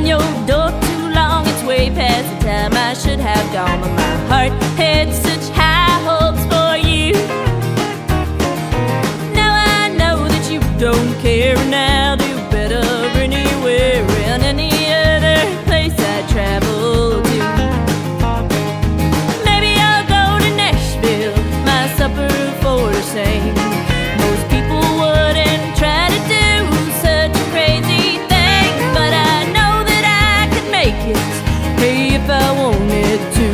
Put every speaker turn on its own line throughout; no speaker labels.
in your door too long. It's way past the time I should have gone, but my heart had such high hopes for you. Now I know that you don't care, and I'll do better anywhere and any other place I travel to. Maybe I'll go to Nashville, my supper for the same. Most people wouldn't try to do such a crazy thing, but I know that I could make it, hey, if I wanted to.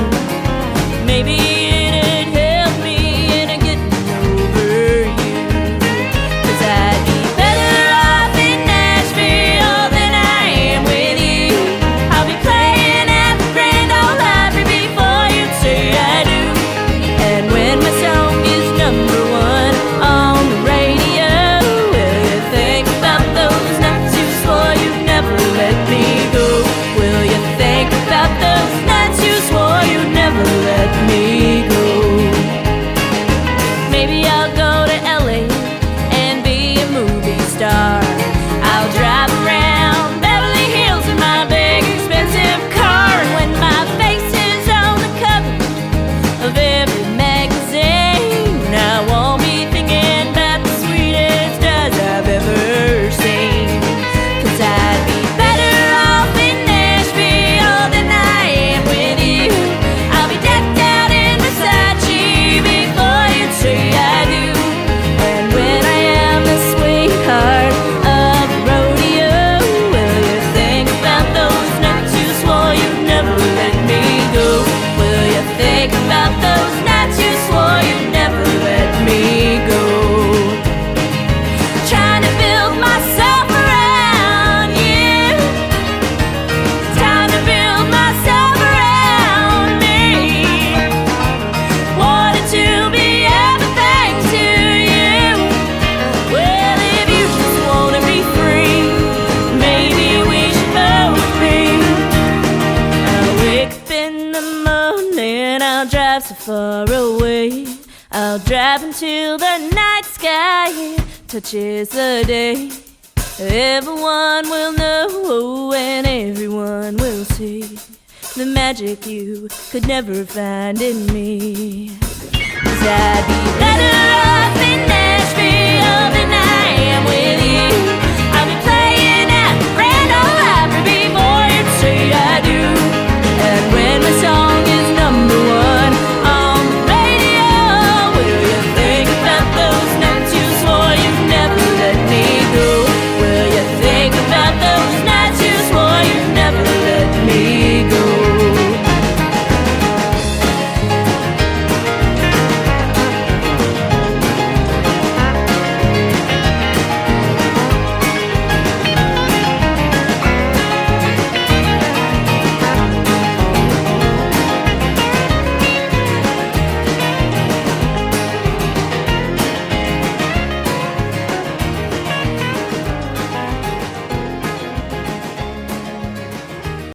Maybe it'd help me in getting over you, 'cause I'd be better off in Nashville than I am with you. I'll be playing at the Grand Ole Opry before you say I do. And when my song is number one on the radio, will you think about those nights you swore you'd never let me go? Will you think about those nights you swore you'd never let me go? Maybe I'll go to LA and be a movie star. I'll drive around Beverly Hills in my big expensive car, and when my face is on the cover of every magazine, I won't be thinking about the sweetest eyes I've ever seen. 'Cause I'd be better off in Nashville than I am with you. I'll be decked out in Versace before you say I do. And when I am the sweetheart of the rodeo, will you think about those nights you swore you'd never let me go? Will you think about those nights you swore you'd never let me go? Trying to build myself around you, time to build myself around me. Wanted to be everything to you. Well, if you just wanna be free, maybe we should both be. I'll wake up in the morning, I'll drive so far away. I'll drive until the night sky touches the day. Everyone will know and everyone will see the magic you could never find in me. 'Cause I'd be better off in